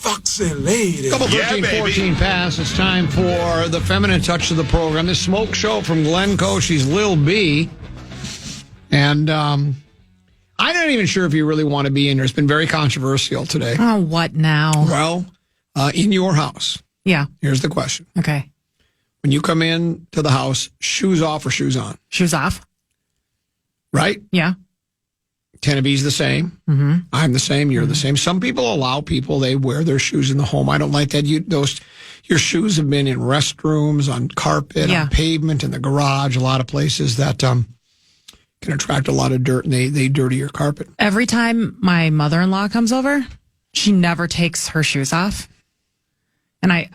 Foxy lady. Couple 13, 14 pass. It's time for the feminine touch of the program. This smoke show from Glencoe. She's Lil B. And I'm not even sure if you really want to be in here. It's been very controversial today. Oh, what now? Well, in your house. Yeah. Here's the question. Okay. When you come in to the house, shoes off or shoes on? Shoes off. Right? Yeah. Tennebee's the same. Mm-hmm. I'm the same. You're the same. Some people allow people, they wear their shoes in the home. I don't like that. Your shoes have been in restrooms, on carpet, on pavement, in the garage, a lot of places that can attract a lot of dirt, and they dirty your carpet. Every time my mother-in-law comes over, she never takes her shoes off. And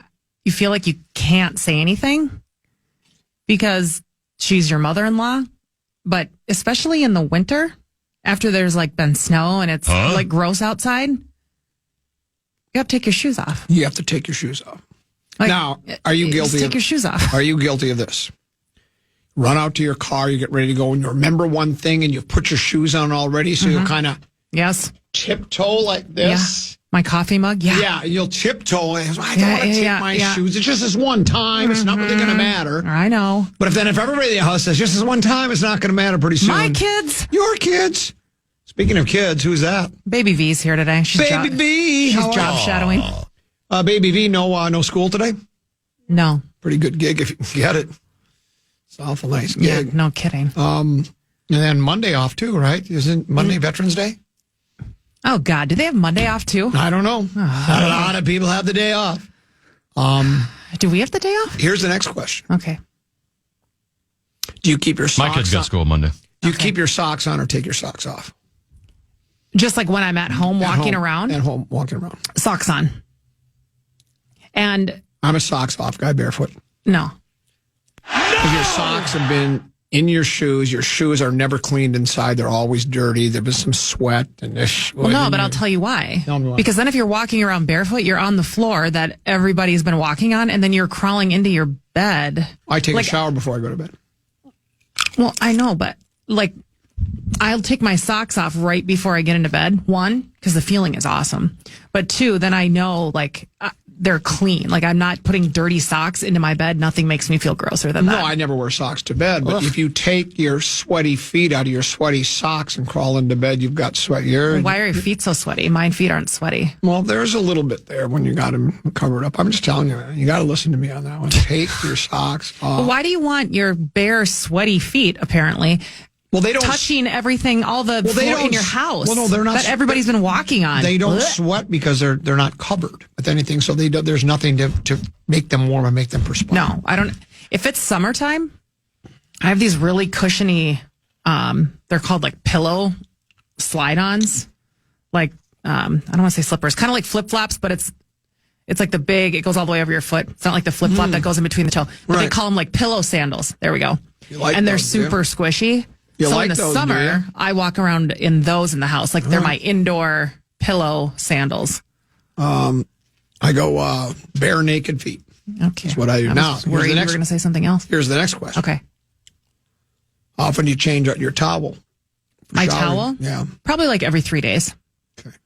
you feel like you can't say anything because she's your mother-in-law. But especially in the winter, after there's been snow and it's gross outside, you have to take your shoes off. You have to take your shoes off. Now, are you guilty? Take your shoes off. Are you guilty of this? Run out to your car, you get ready to go, and you remember one thing, and you've put your shoes on already, so you'll kind of tiptoe like this. Yeah. My coffee mug, Yeah, you'll tiptoe. I don't want to take my shoes. It's just this one time. It's not really going to matter. I know. But if everybody in the house says, just this one time, it's not going to matter pretty soon. My kids. Your kids. Speaking of kids, who's that? Baby V's here today. Baby V. She's job shadowing. Baby V, no school today? No. Pretty good gig if you can get it. It's an awful nice gig. Yeah, no kidding. And then Monday off too, right? Isn't Monday Veterans Day? Oh, God. Do they have Monday off, too? I don't know. Not a lot of people have the day off. Do we have the day off? Here's the next question. Okay. Do you keep your socks on? My kids got school Monday. Do you keep your socks on or take your socks off? Just like when I'm at home walking around? At home walking around. Socks on. And I'm a socks off guy, barefoot. No. Because your socks have been in your shoes. Your shoes are never cleaned inside. They're always dirty. There's been some sweat. Well, no, but I'll tell you why. Tell me why. Because then if you're walking around barefoot, you're on the floor that everybody's been walking on, and then you're crawling into your bed. I take a shower before I go to bed. Well, I know, but I'll take my socks off right before I get into bed. One, because the feeling is awesome. But two, then I know they're clean. I'm not putting dirty socks into my bed. Nothing makes me feel grosser than that. No, I never wear socks to bed. But if you take your sweaty feet out of your sweaty socks and crawl into bed, you've got sweat. Why are your feet so sweaty? My feet aren't sweaty. Well, there's a little bit there when you got them covered up. I'm just telling you, man, you got to listen to me on that one. Take your socks off. Well, why do you want your bare, sweaty feet, apparently, they don't touching everything, all the floor in your house? Well, no, they're not. That everybody's been walking on. They don't sweat because they're not covered with anything. So there's nothing to make them warm and make them perspire. No, I don't. If it's summertime, I have these really cushiony. They're called pillow slide-ons. I don't want to say slippers, kind of like flip-flops, but it's the big. It goes all the way over your foot. It's not like the flip-flop that goes in between the toe. But they call them pillow sandals. There we go. And they're super squishy. So in the summer, I walk around in those in the house. They're my indoor pillow sandals. I go bare naked feet. Okay. That's what I do now. I was worried you were going to say something else. Here's the next question. Okay. How often do you change out your towel? My towel? Yeah. Probably every 3 days. Okay.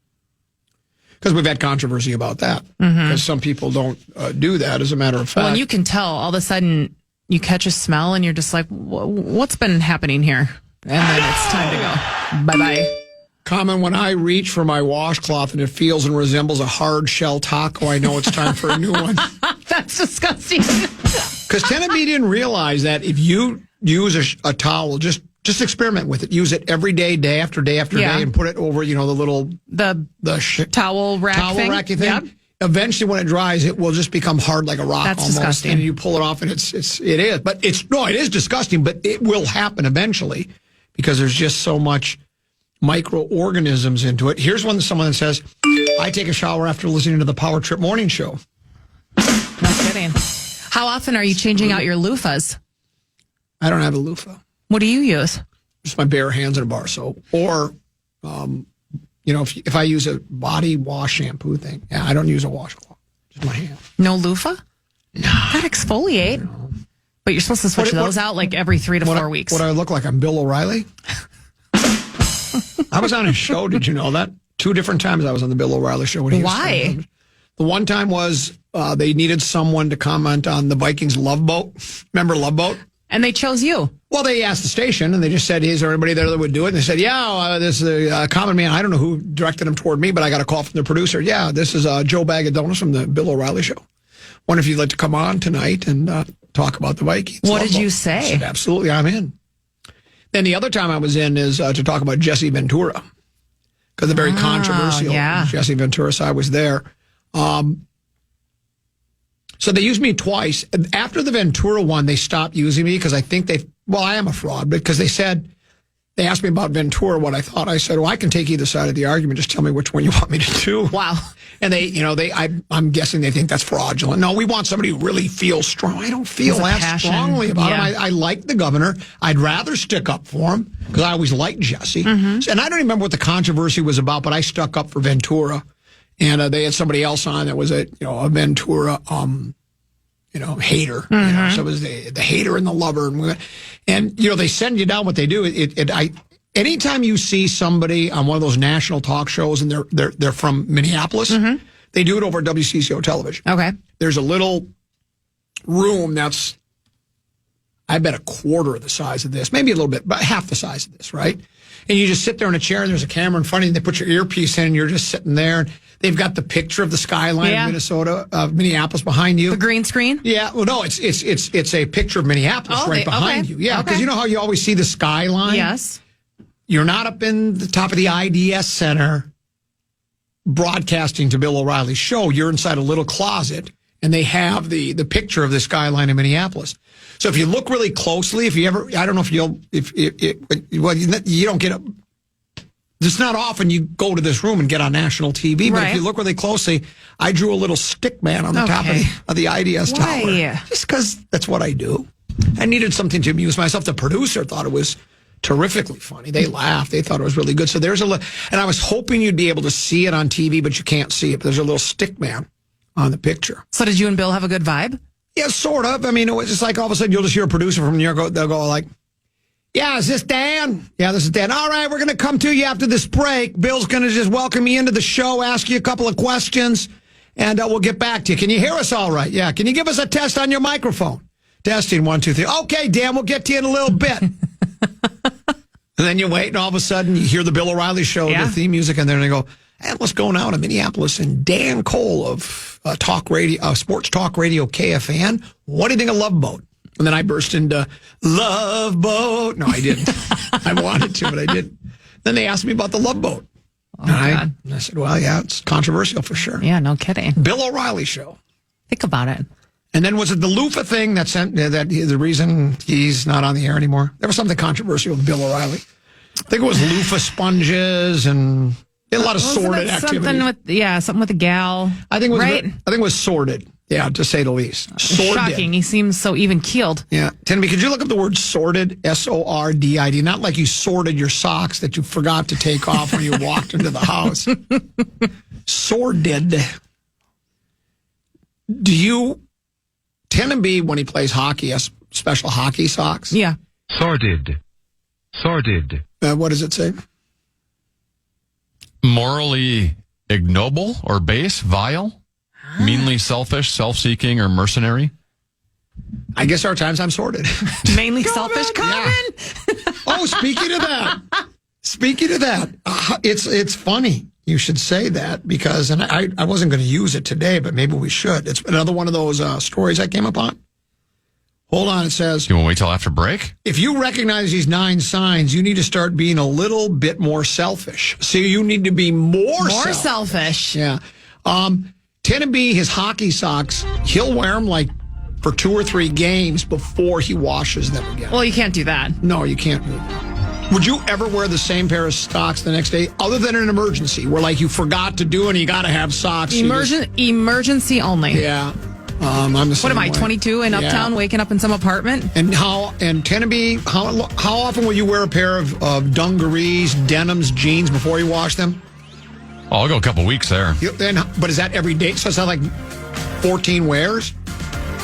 Because we've had controversy about that. Because some people don't do that, as a matter of fact. Well, and you can tell all of a sudden you catch a smell and you're just like, what's been happening here? And then it's time to go. Bye-bye. Common when I reach for my washcloth and it feels and resembles a hard shell taco, I know it's time for a new one. That's disgusting. Because Tennessee didn't realize that if you use a towel, just experiment with it. Use it every day, day after day after day, and put it over, the little towel rack racky thing. Yep. Eventually, when it dries, it will just become hard like a rock. That's almost. Disgusting. And you pull it off, and it is. But it is disgusting. But it will happen eventually because there's just so much microorganisms into it. Here's someone that says, "I take a shower after listening to the Power Trip Morning Show." No kidding. How often are you changing out your loofahs? I don't have a loofah. What do you use? Just my bare hands and a bar soap, or if I use a body wash shampoo thing, I don't use a washcloth. Just my hand. No loofah? No. Not exfoliate. No. But you're supposed to switch those out every 3 to 4 weeks. What do I look like? I'm Bill O'Reilly? I was on his show. Did you know that? 2 different times I was on the Bill O'Reilly show. Why? The one time was they needed someone to comment on the Vikings Love Boat. Remember Love Boat? And they chose you. Well, they asked the station, and they just said, is there anybody there that would do it? And they said, this is a common man. I don't know who directed him toward me, but I got a call from the producer. Yeah, this is Joe Bag of Donuts from the Bill O'Reilly Show. Wonder if you'd like to come on tonight and talk about the Vikings. What did you say? I said, absolutely, I'm in. Then the other time I was in is to talk about Jesse Ventura, because the very controversial Jesse Ventura side was there. So they used me twice. After the Ventura one, they stopped using me because I think I am a fraud, because they asked me about Ventura, what I thought. I said, well, I can take either side of the argument. Just tell me which one you want me to do. Wow. And I'm guessing they think that's fraudulent. No, we want somebody who really feels strong. I don't feel that strongly about him. I like the governor. I'd rather stick up for him because I always liked Jesse. Mm-hmm. And I don't remember what the controversy was about, but I stuck up for Ventura. And they had somebody else on that was a Ventura, hater. Mm-hmm. So it was the hater and the lover. And they send you down what they do. Anytime you see somebody on one of those national talk shows and they're from Minneapolis, mm-hmm. they do it over WCCO television. Okay. There's a little room that's, I bet, a quarter of the size of this, maybe a little bit, but half the size of this, right? And you just sit there in a chair and there's a camera in front of you and they put your earpiece in and you're just sitting there. And they've got the picture of the skyline of Minneapolis behind you. The green screen? Yeah. Well, no, it's a picture of Minneapolis behind you. Yeah. Because you know how you always see the skyline? Yes. You're not up in the top of the IDS Center broadcasting to Bill O'Reilly's show. You're inside a little closet and they have the picture of the skyline in Minneapolis. So if you look really closely, I don't know you don't get up. It's not often you go to this room and get on national TV, but if you look really closely, I drew a little stick man on the top of the IDS tower. Just because that's what I do. I needed something to amuse myself. The producer thought it was terrifically funny. They laughed. They thought it was really good. So and I was hoping you'd be able to see it on TV, but you can't see it. But there's a little stick man on the picture. So did you and Bill have a good vibe? Yeah, sort of. I mean, it was just like all of a sudden you'll just hear a producer from New York, they'll go like, yeah, is this Dan? Yeah, this is Dan. All right, we're going to come to you after this break. Bill's going to just welcome you into the show, ask you a couple of questions, and we'll get back to you. Can you hear us all right? Yeah. Can you give us a test on your microphone? Testing, 1, 2, 3. Okay, Dan, we'll get to you in a little bit. And then you wait, and all of a sudden you hear the Bill O'Reilly show, the theme music, and then they go, and what's going on in Minneapolis? And Dan Cole of sports talk radio KFAN. What do you think of Love Boat? And then I burst into Love Boat. No, I didn't. I wanted to, but I didn't. Then they asked me about the Love Boat. Oh, God. I said, well, yeah, it's controversial for sure. Yeah, no kidding. Bill O'Reilly show. Think about it. And then was it the loofah thing that the reason he's not on the air anymore? There was something controversial with Bill O'Reilly. I think it was loofah sponges and a lot of sordid activity. Something with a gal. I think it was sordid. Yeah, to say the least. Sordid. Shocking. He seems so even-keeled. Yeah. Tenby, could you look up the word sordid? S-O-R-D-I-D. Not like you sorted your socks that you forgot to take off when you walked into the house. Sordid. Do you... Tenby, when he plays hockey, has special hockey socks? Yeah. Sordid. What does it say? Morally ignoble or base, vile, meanly selfish, self-seeking, or mercenary. I guess our times I'm sordid. Mainly selfish, Carmen. Yeah. Oh, speaking of that, it's funny. You should say that because, and I wasn't going to use it today, but maybe we should. It's another one of those stories I came upon. Hold on, it says... You want to wait till after break? If you recognize these 9 signs, you need to start being a little bit more selfish. So you need to be more selfish. Yeah. Tenby, his hockey socks, he'll wear them like for 2 or 3 games before he washes them again. Well, you can't do that. No, you can't do that. Would you ever wear the same pair of socks the next day, other than an emergency, where like you forgot to do and you got to have socks? Emergency only. Yeah. I'm the same What am I, way. 22 in Uptown, waking up in some apartment? And Tenby, how often will you wear a pair of dungarees, denims, jeans before you wash them? Oh, I'll go a couple weeks there. But is that every day? So it's not like 14 wears?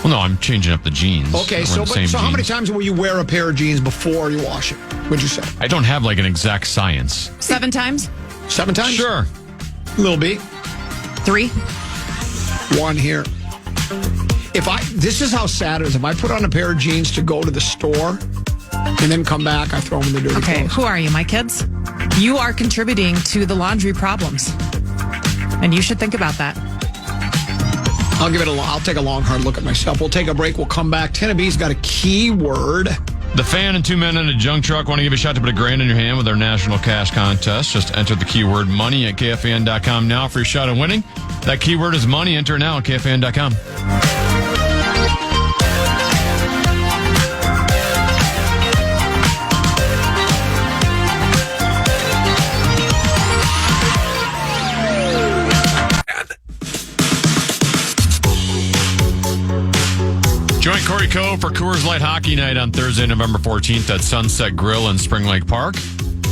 Well, no, I'm changing up the jeans. Okay, so how many times will you wear a pair of jeans before you wash it? Would you say? I don't have like an exact science. 7 times? 7 times? Sure. Lil B? 3? one here. This is how sad it is. If I put on a pair of jeans to go to the store and then come back, I throw them in the dirty clothes. Who are you, my kids? You are contributing to the laundry problems. And you should think about that. I'll take a long, hard look at myself. We'll take a break. We'll come back. Tennessee's got a keyword. The Fan and 2 men in a junk truck want to give you a shot to put $1,000 in your hand with our national cash contest. Just enter the keyword money at KFAN.com now for your shot at winning. That keyword is money. Enter now at KFAN.com. Join Corey Coe for Coors Light Hockey Night on Thursday, November 14th at Sunset Grill in Spring Lake Park.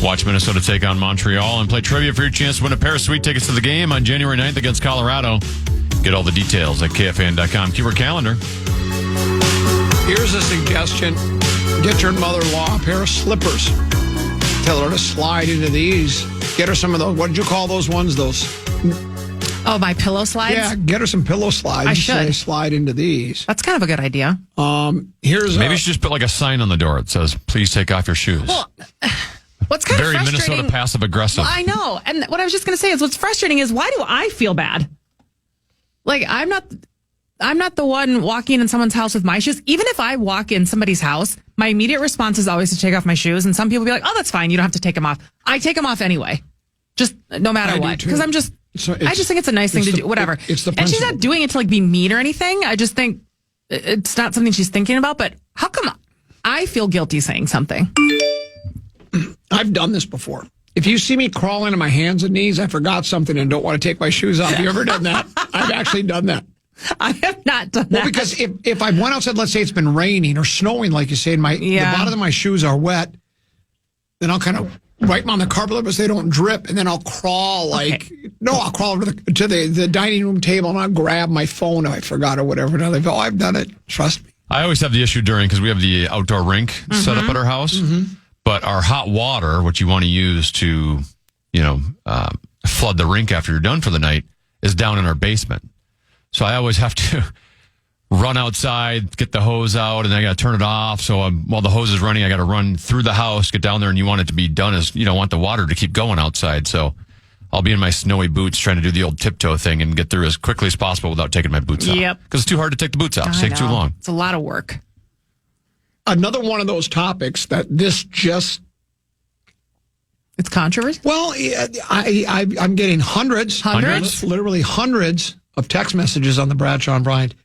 Watch Minnesota take on Montreal and play trivia for your chance to win a pair of sweet tickets to the game on January 9th against Colorado. Get all the details at KFAN.com. Keyword calendar. Here's a suggestion. Get your mother-in-law a pair of slippers. Tell her to slide into these. Get her some of those. What did you call those ones? Oh, my pillow slides? Yeah, get her some pillow slides. I should. So they slide into these. That's kind of a good idea. Maybe you should just put like a sign on the door that says, please take off your shoes. Well, what's kind Very of frustrating... Minnesota passive-aggressive. Well, I know. And what I was just going to say is what's frustrating is why do I feel bad? Like, I'm not the one walking in someone's house with my shoes. Even if I walk in somebody's house, my immediate response is always to take off my shoes. And some people be like, oh, that's fine. You don't have to take them off. I take them off anyway. Just no matter what. Because I just think it's a nice thing to do. Whatever. And she's not doing it to like be mean or anything. I just think it's not something she's thinking about. But how come I feel guilty saying something? I've done this before. If you see me crawling on my hands and knees, I forgot something and don't want to take my shoes off. Have you ever done that? I've actually done that. I have not done that. Well, because if I went outside, let's say it's been raining or snowing, like you say, and the bottom of my shoes are wet, then I'll kind of wipe them on the carpet so they don't drip, and then I'll crawl I'll crawl over to the dining room table and I'll grab my phone if I forgot or whatever. And I'll like, I've done it. Trust me. I always have the issue because we have the outdoor rink set up at our house, but our hot water, which you want to use to, flood the rink after you're done for the night, is down in our basement. So I always have to run outside, get the hose out, and then I got to turn it off. So while the hose is running, I got to run through the house, get down there, and you want it to be done as you don't want the water to keep going outside. So I'll be in my snowy boots trying to do the old tiptoe thing and get through as quickly as possible without taking my boots out. Yep. Because it's too hard to take the boots out. It takes too long. It's a lot of work. Another one of those topics that it's controversy? Well, I'm getting hundreds, literally hundreds of text messages on the Bradshaw and Bryant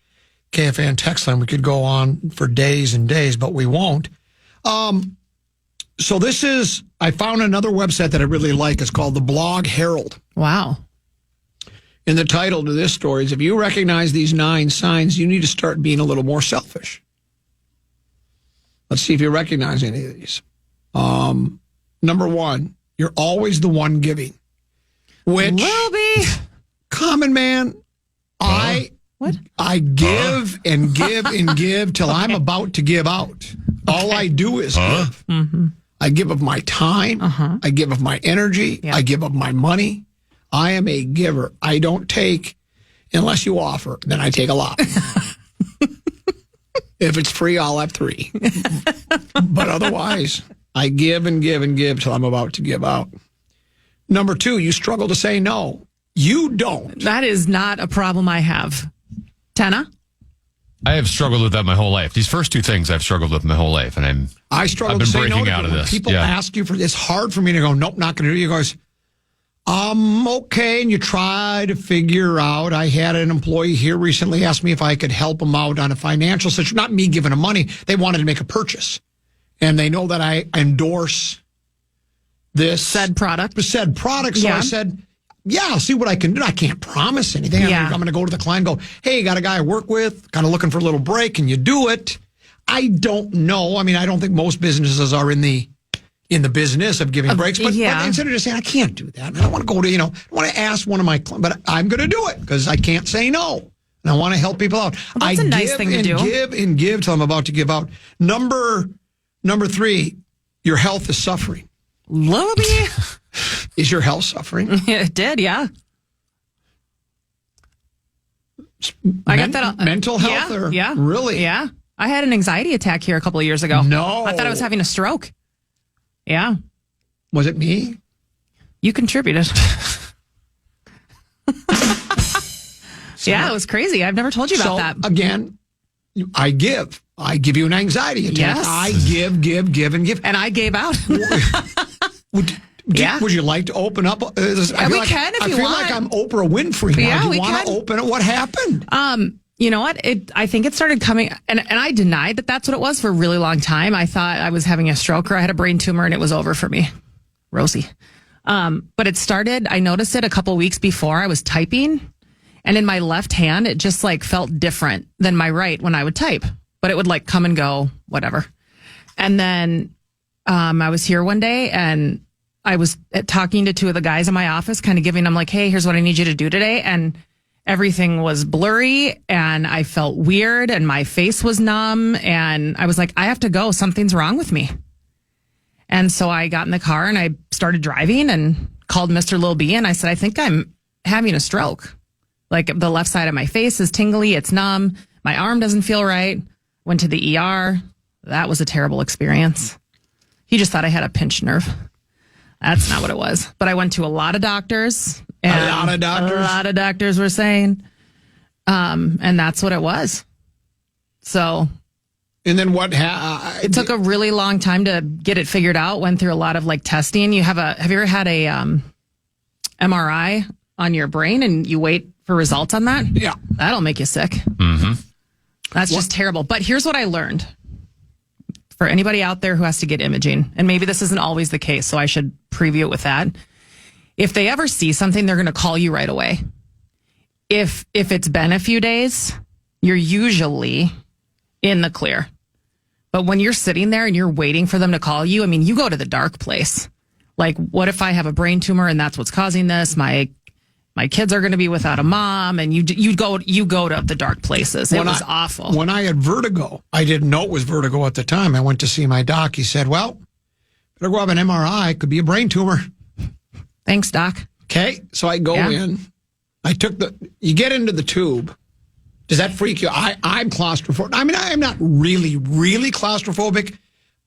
KFAN text line. We could go on for days and days, but we won't. So I found another website that I really like. It's called the Blog Herald. Wow. And the title to this story is, if you recognize these 9 signs, you need to start being a little more selfish. Let's see if you recognize any of these. Number 1, you're always the one giving. Which, Lil B. Common man, I give and give and give till I'm about to give out. All I do is give. Mm-hmm. I give of my time. I give of my energy. I give of my money. I am a giver. I don't take unless you offer. Then I take a lot. If it's free, I'll have 3. But otherwise, I give and give and give till I'm about to give out. Number 2, you struggle to say no. You don't. That is not a problem I have. Tenna? I have struggled with that my whole life. These first 2 things I've struggled with my whole life, and I've been breaking out of this. People ask you it's hard for me to go, nope, not going to do it. You guys, okay, and you try to figure out. I had an employee here recently ask me if I could help them out on a financial situation. Not me giving them money. They wanted to make a purchase, and they know that I endorse this said product. So I said, yeah, I'll see what I can do. I can't promise anything. I'm going to go to the client and go, hey, got a guy I work with, kind of looking for a little break. Can you do it? I don't know. I mean, I don't think most businesses are in the business of giving breaks. But instead of just saying, I can't do that. I don't want to go to, I want to ask one of my clients, but I'm going to do it because I can't say no. And I want to help people out. Well, that's a nice thing to do. I give and give till I'm about to give out. Number 3, your health is suffering. Lil B. Is your health suffering? It did, yeah. I got that. Mental health? Yeah. Really? Yeah. I had an anxiety attack here a couple of years ago. No. I thought I was having a stroke. Yeah. Was it me? You contributed. Yeah, it was crazy. I've never told you about that. Again, I give. I give you an anxiety attack. Yes. I give, and give. And I gave out. Would you like to open up? We can if you want. I feel like I'm Oprah Winfrey now. Yeah, Do you want to open it? What happened? You know what? I think it started coming, and I denied that that's what it was for a really long time. I thought I was having a stroke or I had a brain tumor, and it was over for me. Rosie. But it started, I noticed it a couple weeks before I was typing, and in my left hand, it just like felt different than my right when I would type, but it would like come and go, whatever. And then I was here one day and I was talking to two of the guys in my office, kind of giving them like, hey, here's what I need you to do today. And everything was blurry and I felt weird and my face was numb. And I was like, I have to go. Something's wrong with me. And so I got in the car and I started driving and called Mr. Lil B. And I said, I think I'm having a stroke. Like the left side of my face is tingly. It's numb. My arm doesn't feel right. Went to the ER. That was a terrible experience. He just thought I had a pinched nerve. That's not what it was. But I went to a lot of doctors. And a lot of doctors were saying, and that's what it was. So. And then what? It took a really long time to get it figured out. Went through a lot of like testing. Have you ever had a MRI on your brain and you wait for results on that? Yeah. That'll make you sick. Mm-hmm. That's just terrible. But here's what I learned. For anybody out there who has to get imaging, and maybe this isn't always the case, so I should preview it with that. If they ever see something, they're going to call you right away. If it's been a few days, you're usually in the clear. But when you're sitting there and you're waiting for them to call you, I mean, you go to the dark place. Like, what if I have a brain tumor and that's what's causing this? My kids are going to be without a mom, and you go to the dark places. It was awful. When I had vertigo, I didn't know it was vertigo at the time. I went to see my doc. He said, "Well, better go have an MRI. It could be a brain tumor." Thanks, doc. Okay, so I go in. You get into the tube. Does that freak you? I'm claustrophobic. I mean, I'm not really, really claustrophobic,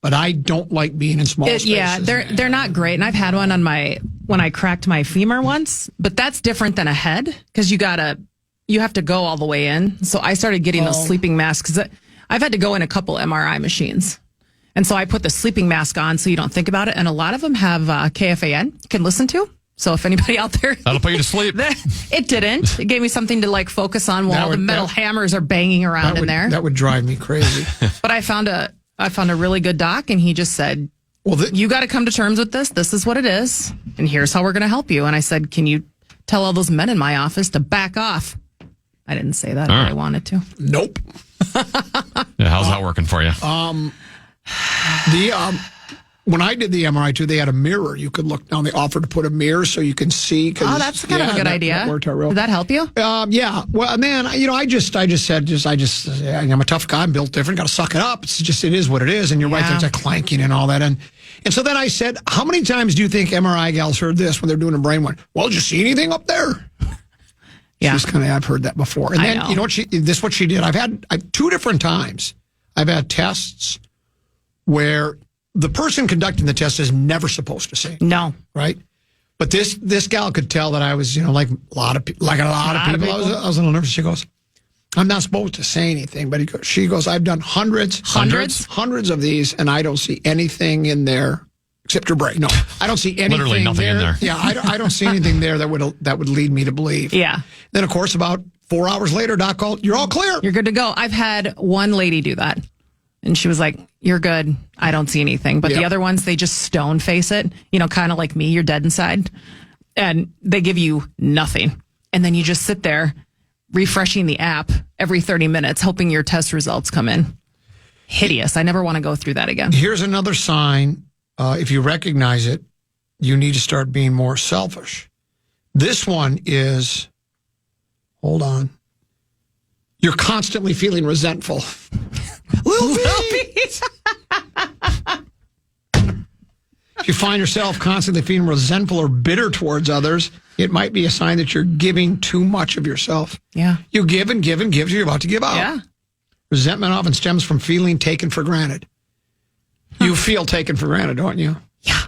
but I don't like being in small spaces. Yeah, they're not great. And I've had one on when I cracked my femur once, but that's different than a head because you have to go all the way in. So I started getting those sleeping masks because I've had to go in a couple MRI machines. And so I put the sleeping mask on so you don't think about it. And a lot of them have KFAN you can listen to. So if anybody out there... That'll put you to sleep. It didn't. It gave me something to like focus on while the metal hammers are banging around in there. That would drive me crazy. But I found a really good doc, and he just said, you got to come to terms with this. This is what it is, and here's how we're going to help you. And I said, can you tell all those men in my office to back off? I didn't say that, but I wanted to. Nope. Yeah, how's that working for you? When I did the MRI too, they had a mirror. You could look down. They offered to put a mirror so you can see. Oh, that's kind of a good idea. That worked out real. Did that help you? Yeah. Well, and then I just said I'm a tough guy. I'm built different. Got to suck it up. It is what it is. And you're right. There's a clanking and all that. And so then I said, how many times do you think MRI gals heard this when they're doing a brain one? Well, did you see anything up there? Yeah. I've heard that before. And then you know what she did. I've had 2 different times. I've had tests where the person conducting the test is never supposed to say no, right? But this gal could tell that I was, like a lot of people. I was a little nervous. She goes, "I'm not supposed to say anything," but she goes, "I've done hundreds of these, and I don't see anything in there except your brain. No, I don't see anything. Literally nothing in there. Yeah, I don't see anything there that would lead me to believe." Yeah. Then of course, about 4 hours later, doc called. "You're all clear. You're good to go." I've had one lady do that. And she was like, "You're good. I don't see anything." But the other ones, they just stone face it, kind of like me. You're dead inside. And they give you nothing. And then you just sit there refreshing the app every 30 minutes, hoping your test results come in. Hideous. I never want to go through that again. Here's another sign. If you recognize it, you need to start being more selfish. This one is, hold on. You're constantly feeling resentful. Lil B. If you find yourself constantly feeling resentful or bitter towards others, It might be a sign that you're giving too much of yourself. Yeah. You give and give and give, so you're about to give out. Yeah. Resentment often stems from feeling taken for granted. You feel taken for granted, don't you? Yeah.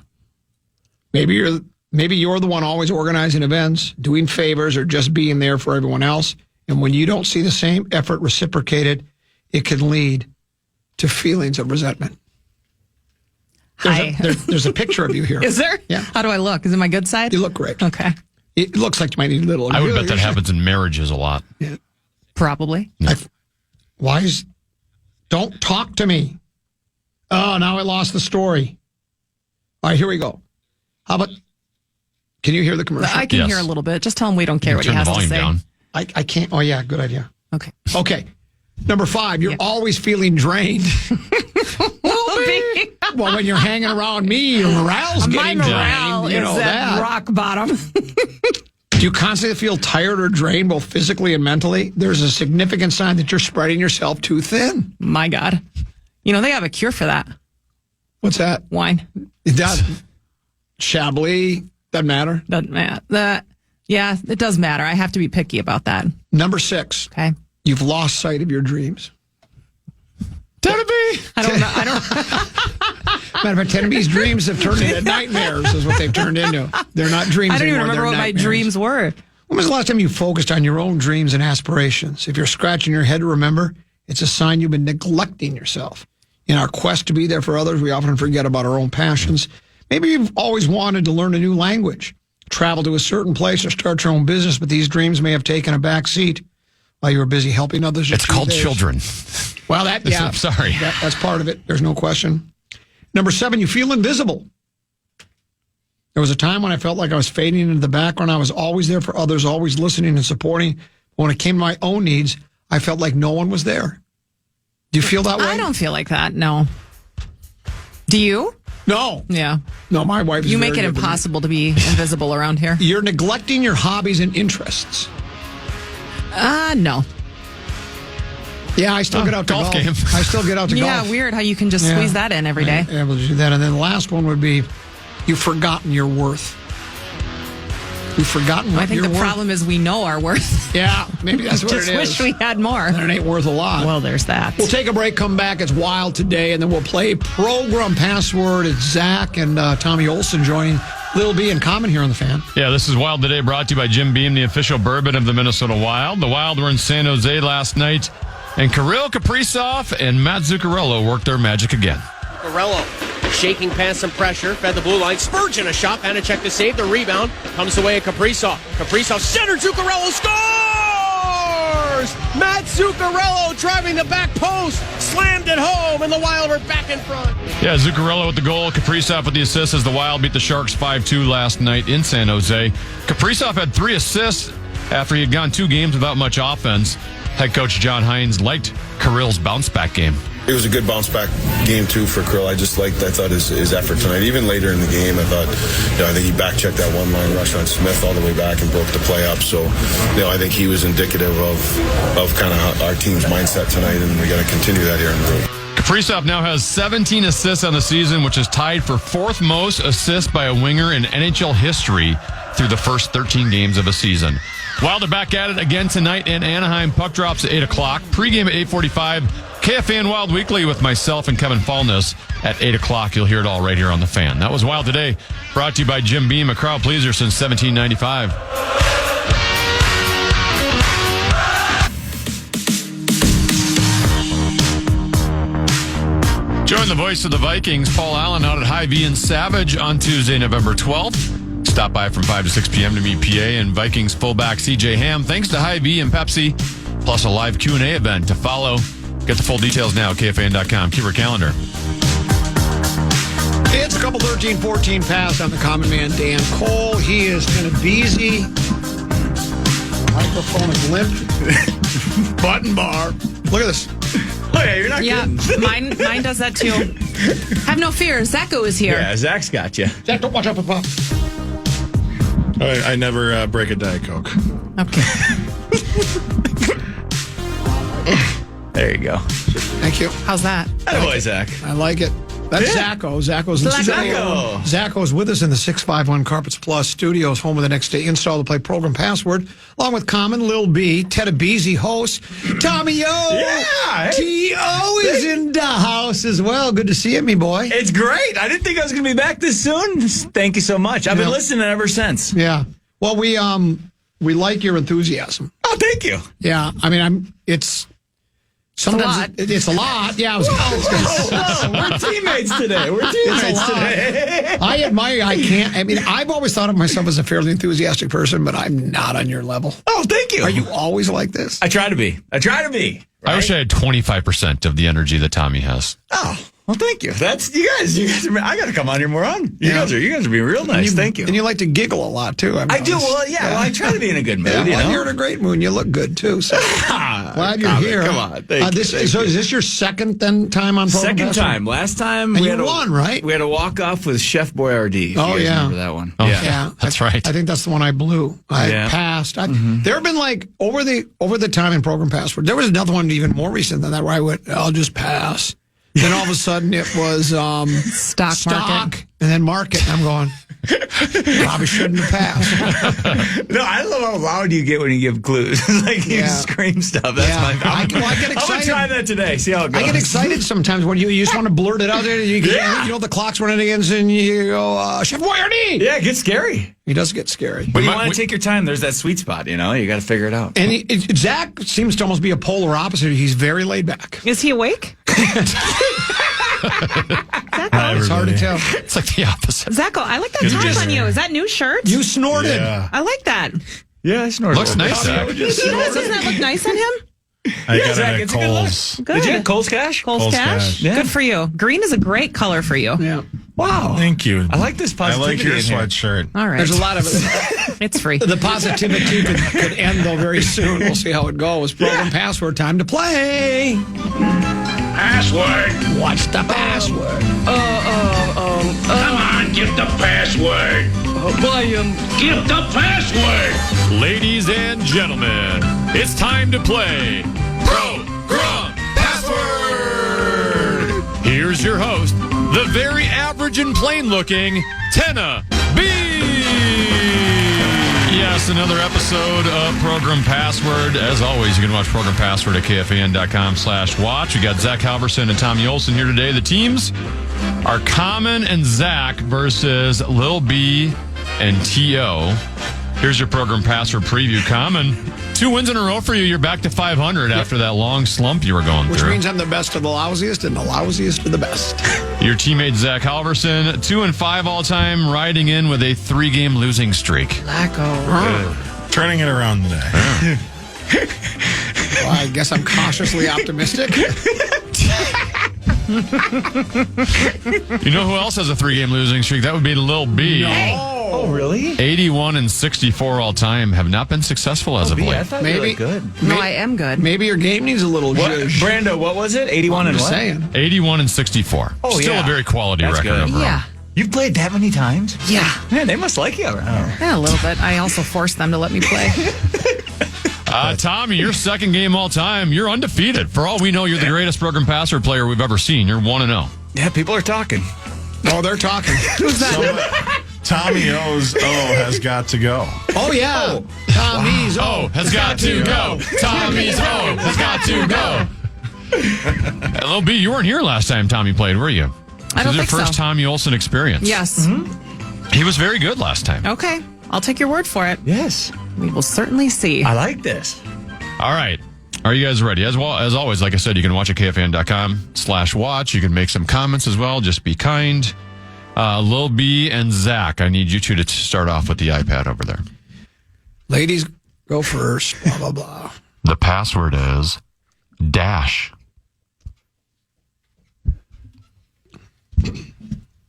Maybe you're the one always organizing events, doing favors, or just being there for everyone else. And when you don't see the same effort reciprocated, it can lead to feelings of resentment. There's a picture of you here. Is there? Yeah. How do I look? Is it my good side? You look great. Okay. It looks like you might need a little. I would bet that happens in marriages a lot. Yeah. Probably. Don't talk to me. Oh, now I lost the story. All right, here we go. How about, can you hear the commercial? I can hear a little bit. Just tell him we don't care what he has to say. Down. I can't. Oh, yeah, good idea. Okay. Okay. Number 5, you're always feeling drained. Well, when you're hanging around me, your morale's getting morale drained. You know is that. at rock bottom. Do you constantly feel tired or drained, both physically and mentally? There's a significant sign that you're spreading yourself too thin. My God. You know, they have a cure for that. What's that? Wine. It does. Chablis. Doesn't matter. Doesn't matter. Yeah, it does matter. I have to be picky about that. Number 6. Okay. You've lost sight of your dreams. Tenebee. I don't know. Matter of fact, Tenebee's dreams have turned into nightmares, is what they've turned into. They're not dreams I don't even anymore. remember what nightmares. my dreams were. When was the last time you focused on your own dreams and aspirations? If you're scratching your head to remember, it's a sign you've been neglecting yourself. In our quest to be there for others, we often forget about our own passions. Maybe you've always wanted to learn a new language, travel to a certain place, or start your own business, but these dreams may have taken a back seat while you were busy helping others. It's called children. Well, I'm sorry. That's part of it. There's no question. Number 7, you feel invisible. There was a time when I felt like I was fading into the background. I was always there for others, always listening and supporting. But when it came to my own needs, I felt like no one was there. Do you feel that way? I don't feel like that, no. Do you? No. Yeah. No, my wife is You make very it good with me. impossible to be invisible around here. You're neglecting your hobbies and interests. No. Yeah, I still get out to golf. Game. I still get out to golf. Yeah, weird how you can just squeeze that in every day. I'm able to do that. And then the last one would be, you've forgotten your worth. You've forgotten what I think you're the worth. problem is we know our worth. Yeah, maybe that's what it is. Just wish we had more. And it ain't worth a lot. Well, there's that. We'll take a break, come back. It's Wild Today, and then we'll play Program Password. It's Zach and Tommy Olson joining Lil B and Common here on the Fan. Yeah, this is Wild Today, brought to you by Jim Beam, the official bourbon of the Minnesota Wild. The Wild were in San Jose last night, and Kirill Kaprizov and Matt Zuccarello worked their magic again. Zuccarello shaking past some pressure, fed the blue line. Spurgeon a shot, Vanacek to save the rebound. Comes away at Kaprizov. Kaprizov centered, Zuccarello scores! Matt Zuccarello driving the back post, slammed it home, and the Wild are back in front. Yeah, Zuccarello with the goal, Kaprizov with the assist as the Wild beat the Sharks 5-2 last night in San Jose. Kaprizov had 3 assists after he had gone 2 games without much offense. Head coach John Hines liked Kirill's bounce-back game. It was a good bounce-back game, too, for Kirill. I thought his effort tonight. Even later in the game, I think he back-checked that one-line rush on Smith all the way back and broke the play up. So, I think he was indicative of kind of our team's mindset tonight, and we got to continue that here in the road. Kaprizov now has 17 assists on the season, which is tied for 4th most assists by a winger in NHL history through the first 13 games of a season. Wild are back at it again tonight in Anaheim. Puck drops at 8 o'clock. Pre-game at 8:45. KFAN Wild Weekly with myself and Kevin Fallness at 8 o'clock. You'll hear it all right here on The Fan. That was Wild Today, brought to you by Jim Beam, a crowd pleaser since 1795. Join the voice of the Vikings, Paul Allen, out at Hy-Vee and Savage on Tuesday, November 12th. Stop by from 5 to 6 p.m. to meet PA and Vikings fullback C.J. Ham. Thanks to Hy-Vee and Pepsi, plus a live Q&A event to follow. Get the full details now at KFAN.com. Keep your calendar. It's a couple 13-14 pass on the common man, Dan Cole. He is kind of busy. Microphone is limp. Button bar. Look at this. Oh, yeah, you're not kidding. Mine does that too. Have no fear. Zacho is here. Yeah, Zach's got you. Zach, don't watch out for Pop. I never break a Diet Coke. Okay. There you go. Thank you. How's that? Attaboy, Zach. I like it. That's Zacho. Zacho's with us in the 651 Carpets Plus studios, home of the next day install to play Program Password, along with Common, Lil B, Ted Beasy, host, Tommy O. Yeah. T.O. is in the house as well. Good to see you, me boy. It's great. I didn't think I was going to be back this soon. Thank you so much. I've been listening ever since. Yeah. Well, we like your enthusiasm. Oh, thank you. Yeah. I mean, sometimes it's a lot. Yeah. We're teammates today. I admire you. I've always thought of myself as a fairly enthusiastic person, but I'm not on your level. Oh, thank you. Are you always like this? I try to be. Right? I wish I had 25% of the energy that Tommy has. Oh, well, thank you. That's you guys. I got to come on here more on. You guys are being real nice. Thank you. And you like to giggle a lot too. I do. Well, yeah. Well, I try to be in a good mood. Well, you're in a great mood. And you look good too. So glad you're here. Come on. Thank you. So is this your second time on Program Second Password? time. Last time and we won, right? We had a walk off with Chef Boyardee. Oh, yeah. Remember that one? Oh, yeah. That's right. I think that's the one I blew. I passed. There have been like over the time in Program Password. There was another one even more recent than that where I went, I'll just pass. Then all of a sudden it was stock market. And then market. And I'm going, probably shouldn't have passed. No, I love how loud you get when you give clues. Like you scream stuff. That's my I get excited. I'm going to try that today. See how it goes. I get excited sometimes when you just want to blurt it out there. You know the clock's running against and you go, Chef Boyardee. Yeah, it gets scary. He does get scary. But you want to take your time. There's that sweet spot, you got to figure it out. And Zach seems to almost be a polar opposite. He's very laid back. Is he awake? Zacho? It's hard to tell. It's like the opposite. Zacho, I like that top on you. Is that new shirt? You snorted. Yeah. I like that. Yeah, I snorted. Looks nice, Zach. Doesn't that look nice on him? I got Zach, it at it's a good look. Kohl's. Good. Did you get Kohl's Cash? Kohl's Cash? Yeah. Good for you. Green is a great color for you. Yeah. Wow. Thank you. I like this I positivity. like your in here. sweatshirt. All right. There's a lot of It's free. the positivity could end though very soon. We'll see how it goes. Program Password. Time to play. Password. What's the password? Come on, give the password. Give the password. Ladies and gentlemen, it's time to play Progrum Password. Here's your host, the very average and plain-looking Tenna B. Yes, another episode of Program Password. As always, you can watch Program Password at KFAN.com/watch. We got Zach Halverson and Tommy Olson here today. The teams are Common and Zach versus Lil B and T.O. Here's your Program Password preview. Common, 2 wins in a row for you. You're back to 500 after that long slump you were going Which through. means I'm the best of the lousiest and the lousiest of the best. Your teammate Zach Halverson, 2-5 all time, riding in with a 3-game losing streak. Turning it around today. Well, I guess I'm cautiously optimistic. You know who else has a 3-game losing streak? That would be Lil B. Oh, really? 81-64 all time. Have not been successful as of I late. thought you were Maybe. good. No, I am good. Maybe your game needs a little zhuzh. Brando, what was it? 81 I'm and just what? saying. 81-64. Oh, Still yeah. a very quality That's record good. overall. Yeah. You've played that many times? Yeah. Man, they must like you around here. Yeah, a little bit. I also forced them to let me play. Tommy, your second game all time. You're undefeated. For all we know, you're the greatest Program Password player we've ever seen. You're 1-0. Yeah, people are talking. Oh, they're talking. Who's that? Tommy O's O has got to go. Oh, yeah. Tommy's O has got to go. Tommy's O has got to go. Lil B, you weren't here last time Tommy played, were you? I don't This is think your first so. Tommy Olson experience. Yes. He was very good last time. Okay. I'll take your word for it. Yes. We will certainly see. I like this. All right. Are you guys ready? As always, like I said, you can watch at KFAN.com/watch. You can make some comments as well. Just be kind. Lil B and Zach, I need you two to start off with the iPad over there. Ladies, go first. Blah, blah, blah. The password is dash.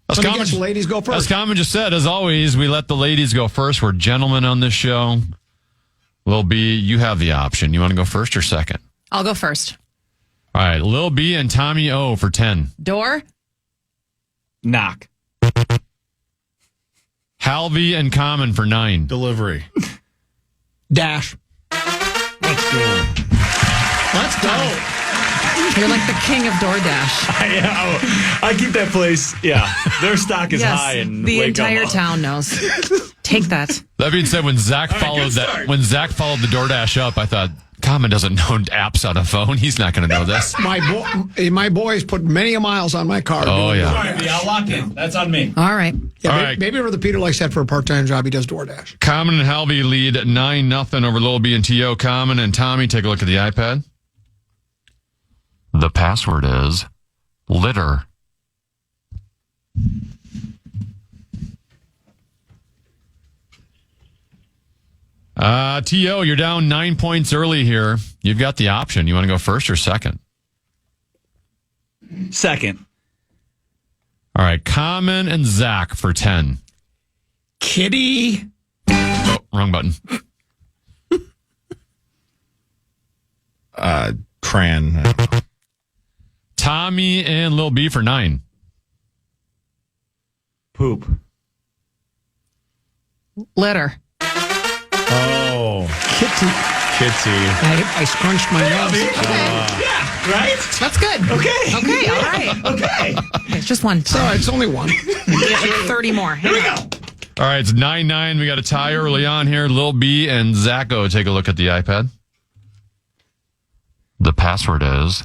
As Let me guess, ladies go first. As Common just said, as always, we let the ladies go first. We're gentlemen on this show. Lil B, you have the option. You want to go first or second? I'll go first. All right, Lil B and Tommy O for 10. Door. Knock. Halvey and Common for 9. Delivery. Dash. Let's go. Let's go. You're like the king of DoorDash. I keep that place. Yeah, their stock is Yes, high, and the Waco. entire town knows. Take that. That being said, when Zach followed the DoorDash up, I thought, Common doesn't know apps on a phone. He's not going to know this. My boys put many miles on my car. Oh, yeah. All right, I'll lock in. That's on me. All right. Yeah, All right. Maybe the Peter likes that for a part-time job. He does DoorDash. Common and Halby lead 9-0 over Lil B and T.O. Common and Tommy, take a look at the iPad. The password is litter. T.O., you're down 9 points early here. You've got the option. You want to go first or second? Second. All right, Common and Zach for 10. Kitty. Oh, wrong button. Cran. Tommy and Lil B for 9. Poop. Litter. Oh, Kitty. Kitty. I scrunched my nose. Yeah, right? That's good. Okay. Okay, all right. Okay. It's just one. Sorry, it's only one. Get like 30 more. Here we go. All right, it's 9-9. We got a tie early on here. Lil B and Zacho, take a look at the iPad. The password is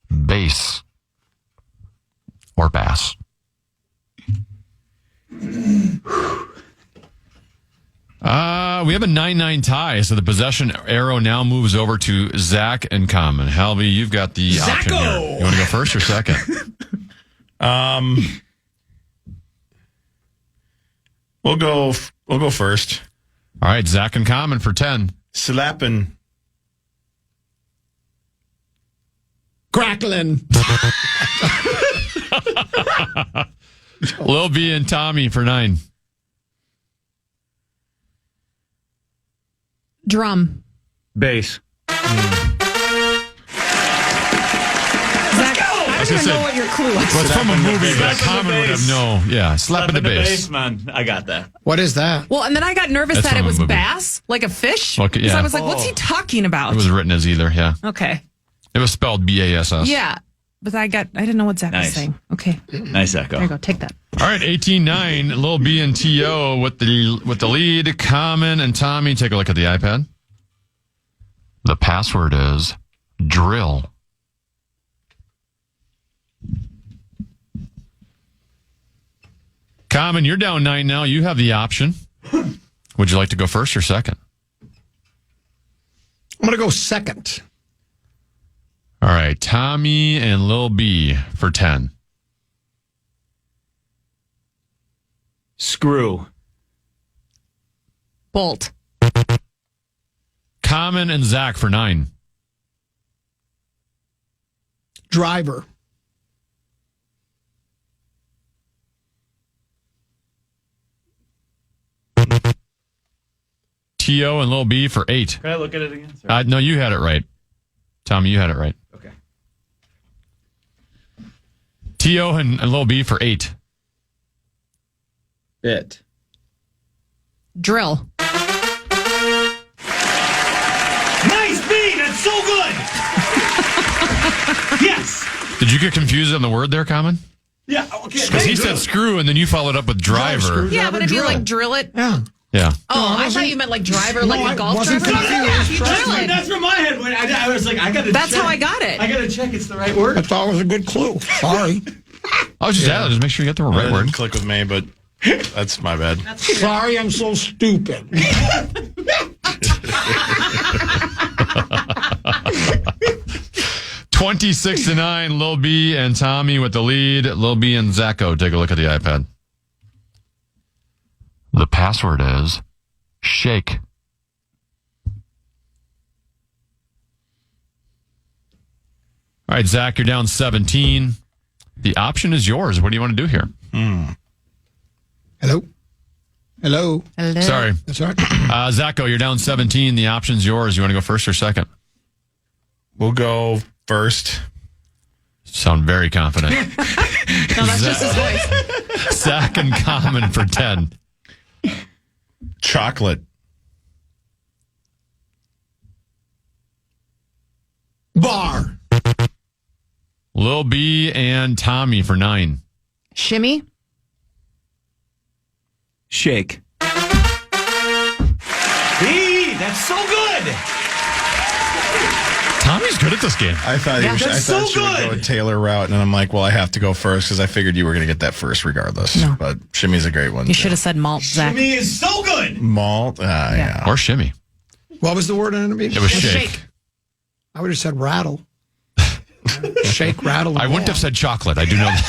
bass or bass. We have a 9-9 tie, so the possession arrow now moves over to Zach and Common. Halby, you've got the option here. You want to go first or second? We'll go first. All right, Zach and Common for 10. Slapping. Crackling. Lil B and Tommy for 9. Drum. Bass. Zach, I don't even know what your clue was. Well, it's from a movie, but Slapping Common the would have bass. no. Yeah, slapping the bass. man. I got that. What is that? Well, and then I got nervous That's that it from a was movie. bass, like a fish. Okay, Because yeah. I was like, what's he talking about? It was written as either, yeah. Okay. It was spelled BASS. Yeah. But I didn't know what Zach was Nice. saying. Okay. Nice echo. There you go. Take that. All right, 18-9. Lil B and T.O. with the lead. Common and Tommy, take a look at the iPad. The password is drill. Common, you're down 9 now. You have the option. Would you like to go first or second? I'm going to go second. All right, Tommy and Lil B for 10. Screw. Bolt. Common and Zach for 9. Driver. T.O. and Lil B for 8. Can I look at it again? Sorry. No, you had it right. Tommy, you had it right. Okay. T.O. and Lil B for 8. Bit. Drill. Nice beat. That's so good. Yes. Did you get confused on the word there, Common? Yeah. Okay. Because he said screw, and then you followed up with driver. Screw. Yeah, but if you drill. like drill it. Yeah. Yeah. Oh, I thought you meant like driver, like I a golf wasn't driver. confused. You drill it. That's where my head went. I was like, I got to. That's how I got it. I got to check it's the right word. I thought it was a good clue. Sorry. I was just make sure you got the That right didn't word. click with me, but that's my bad. Sorry, I'm so stupid. 26-9, Lil B and Tommy with the lead. Lil B and Zacho, take a look at the iPad. The password is shake. All right, Zach, you're down 17. The option is yours. What do you want to do here? Hello? Hello? Hello. Sorry. That's all right. Zacho, you're down 17. The option's yours. You want to go first or second? We'll go first. Sound very confident. No, that's just his voice. Zach and Common for 10. Chocolate. Bar. Lil B and Tommy for 9. Shimmy. Shake. Hey, that's so good. Tommy's good at this game. I thought that's so she would good. go a Taylor route, and I'm like, well, I have to go first because I figured you were going to get that first regardless. No. But Shimmy's a great one. You should have said malt, Zach. Shimmy is so good. Malt. Yeah. Or Shimmy. What was the word on it? It was shake. I would have said rattle. Shake, rattle. I wouldn't have said chocolate. I do know that.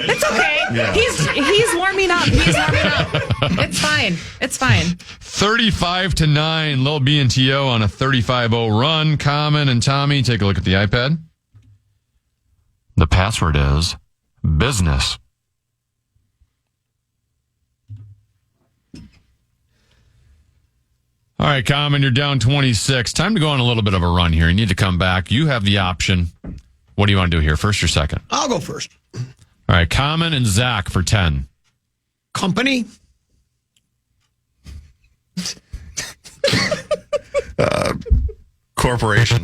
It's okay. Yeah. He's warming up. It's fine. 35-9. Lil B and T.O. on a 35-0 run. Common and Tommy, take a look at the iPad. The password is business. All right, Common, you're down 26. Time to go on a little bit of a run here. You need to come back. You have the option. What do you want to do here, first or second? I'll go first. All right, Common and Zach for 10. Company. Corporation.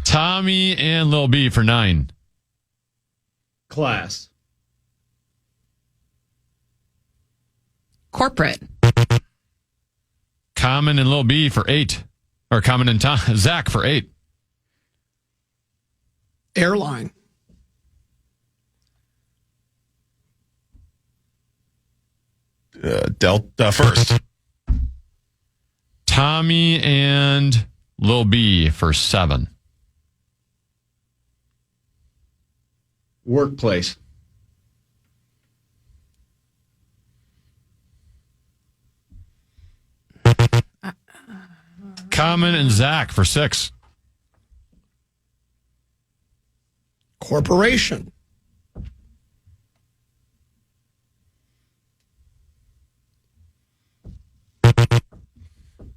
Tommy and Lil B for 9. Class. Corporate. Common and Lil B for 8. Or Common and Zach for 8. Airline. Delta first. Tommy and Lil B for 7. Workplace. Common and Zach for 6. Corporation.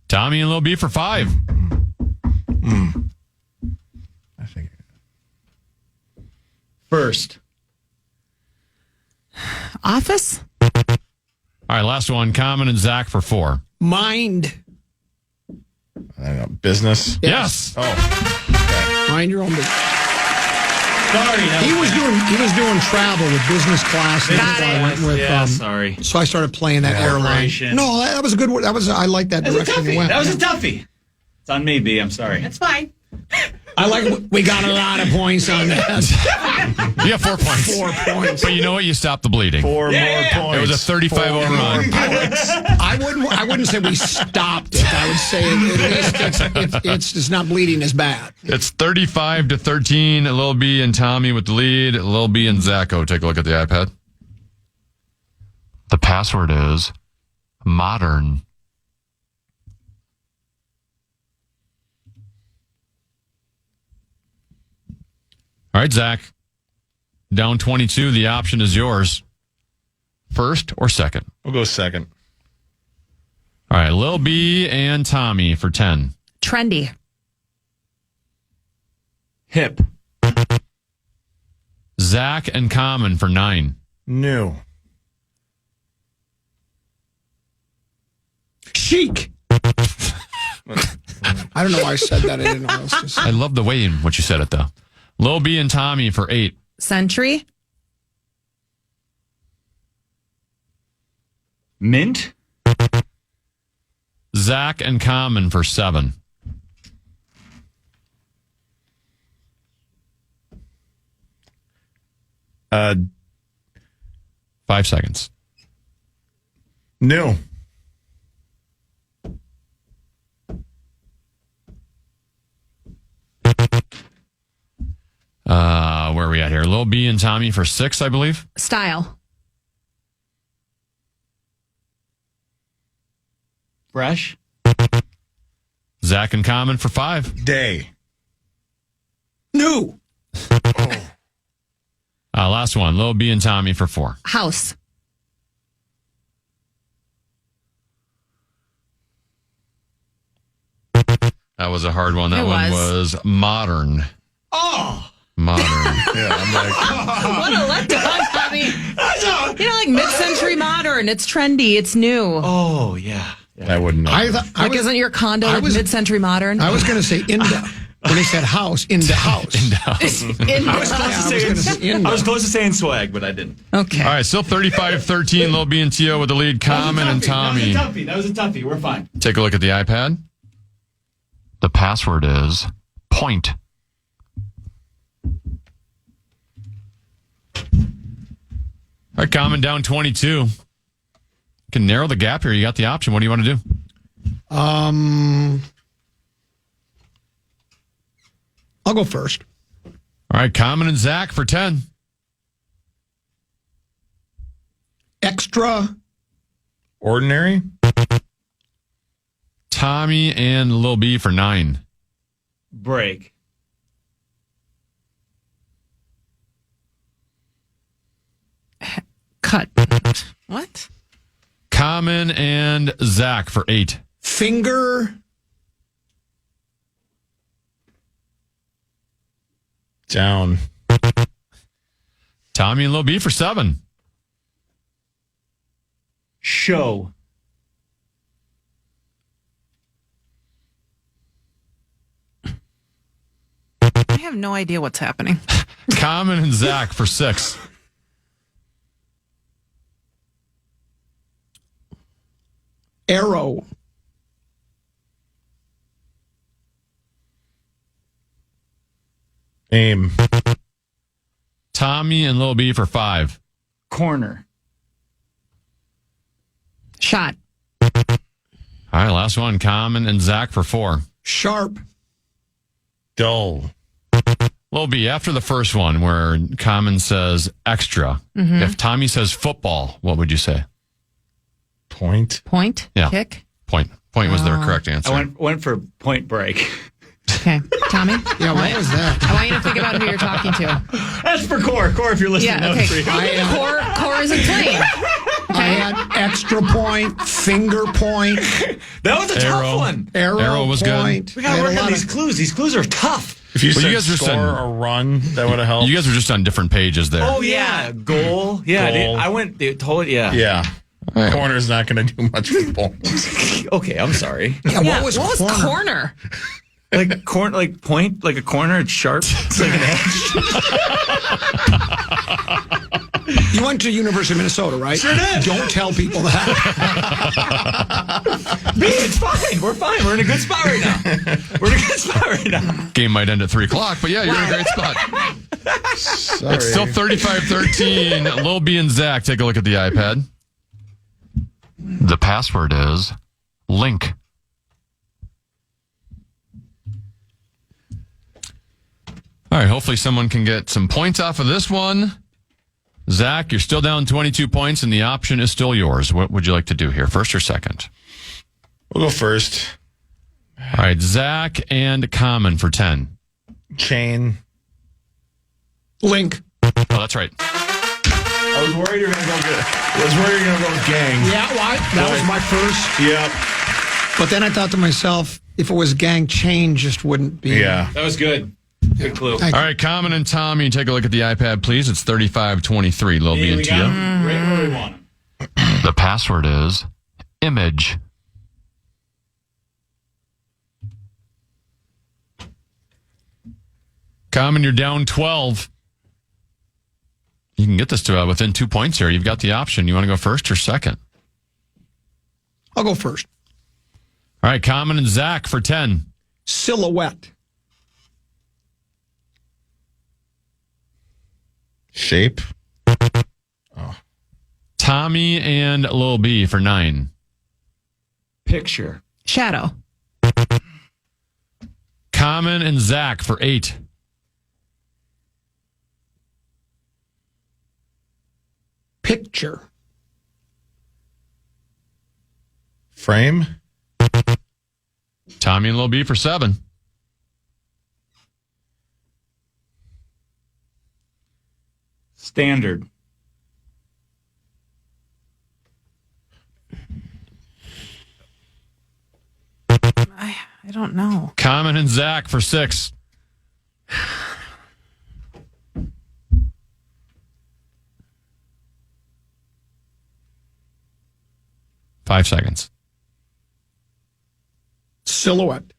Tommy and Lil B for 5. I think. First. Office. All right, last one. Common and Zach for 4. Mind. I don't know. Business. Yes. Oh. Mind your own business. Sorry. He was doing travel with business class. And that's why I went with, sorry. So I started playing that airline. Corporation. No, that was a good one. I like that That was a direction you toughie. went. That was a toughie. It's on me, B. I'm sorry. It's fine. I like. We got a lot of points on that. You have 4 points. 4 points. But you know what? You stopped the bleeding. Four more points. It was a 35-0 run. I wouldn't say we stopped it. I would say at least it's not bleeding as bad. It's 35-13. Lil B and Tommy with the lead. Lil B and Zacho. Take a look at the iPad. The password is modern. All right, Zach. Down 22. The option is yours. First or second? We'll go second. All right, Lil B and Tommy for 10. Trendy. Hip. Zach and Common for 9. New. Chic. I don't know why I said that. I didn't know what else to say. I love the way in which you said it, though. Lil B and Tommy for 8. Century. Mint. Zach and Common for 7. Uh, 5 seconds. new. Where are we at here? Lil B and Tommy for 6, I believe. Style. Fresh. Zach and Common for 5. Day. New. Last one. Lil B and Tommy for 4. House. That was a hard one. That It one was. was modern. Oh. Modern. Yeah, I'm like, What a letdown, Tommy. You know, like mid-century modern. It's trendy. It's new. Oh, yeah. I wouldn't know. I Like, isn't your condo I was- mid-century modern? I was going to say When he said house, in the house. In the house. I was close to saying swag, but I didn't. Okay. All right, still 35-13. Lil B and Tio with the lead. Common and Tommy. That was a toughie. We're fine. Take a look at the iPad. The password is point. All right, Common down 22. You can narrow the gap here. You got the option. What do you want to do? I'll go first. All right, Common and Zach for 10. Extra. Ordinary. Tommy and Lil B for 9. Break. Cut. What? Common and Zach for 8. Finger. Down. Tommy and Lil B for 7. Show. I have no idea what's happening. Common and Zach for 6. Arrow. Aim. Tommy and Lil B for 5. Corner. Shot. All right, last one. Common and Zach for 4. Sharp. Dull. Lil B, after the first one where Common says extra, if Tommy says football, what would you say? Point. Point. Yeah. Kick. Point. Point was their correct answer. I went for point break. Okay. Tommy? Yeah, what was that? I want you to think about who you're talking to. That's for core. Core, if you're listening. Yeah, okay. Core isn't playing. I had extra point, finger point, That was a tough one. arrow was point. We got to I had work a on lot these of- clues. These clues are tough. If you Well, said you guys were score saying- or run, that would have helped. You guys were just on different pages there. Oh, yeah. Goal. Yeah, Goal. I went, totally, yeah. Yeah. Right. Corner's not going to do much for the ball. Okay, I'm sorry. Yeah, Yeah, what was corner? corner? Like point, like a corner, it's sharp. It's like an edge. You went to University of Minnesota, right? Sure did. Don't tell people that. B, it's fine. We're fine. We're in a good spot right now. We're in a good spot right now. Game might end at 3 o'clock, but yeah, you're in a great spot. Sorry. It's still 35-13. Lil B and Zach, take a look at the iPad. The password is link. All right, hopefully someone can get some points off of this one. Zach, you're still down 22 points, and the option is still yours. What would you like to do here, first or second? We'll go first. All right, Zach and Common for 10. Chain. Link. Oh, that's right. I was worried you were going to go good. I was worried you were going to go with gang. Yeah, well, that was my first. Yep. But then I thought to myself, if it was gang, chain just wouldn't be. Yeah. That was good. Good clue. All right, Common and Tommy, take a look at the iPad, please. It's 35-23, Lil B and We got Tio. him right where we want him. The password is image. Common, you're down 12. You can get this to within 2 points here. You've got the option. You want to go first or second? I'll go first. All right, Common and Zach for 10. Silhouette. Shape. Tommy and Lil B for 9. Picture. Shadow. Common and Zach for 8. Picture. Frame. Tommy and Lil B for 7. Standard. I don't know. Common and Zach for 6. Five seconds. Silhouette.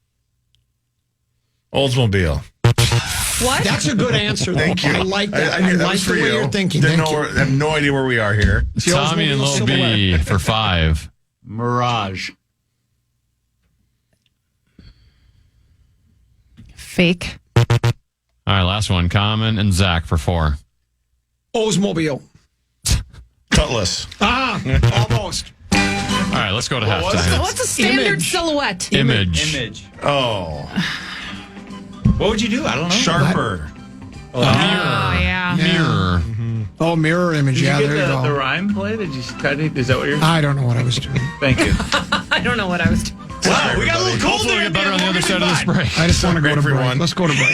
Oldsmobile. What? That's a good answer, though. Thank you. I like that. I knew that like was the for way you. you're thinking. Didn't Thank know you. I have no idea where we are here. Tommy and Lil B for 5. Mirage. Fake. All right, last one. Common and Zach for 4. Oldsmobile. Cutlass. Almost. All right, let's go to halftime. What's a standard Image. silhouette? Image. Oh. What would you do? I don't know. Sharper. Oh, yeah. Mirror. Oh, mirror image. Did Yeah, you there get you go. the rhyme play? Did you cut it? Is that what you're? I don't know what I was doing. Thank you. I don't know what I was doing. Wow, we got a little cold Hopefully there. we get better on the other side of this break. I just want to go to break. Everyone. Let's go to break.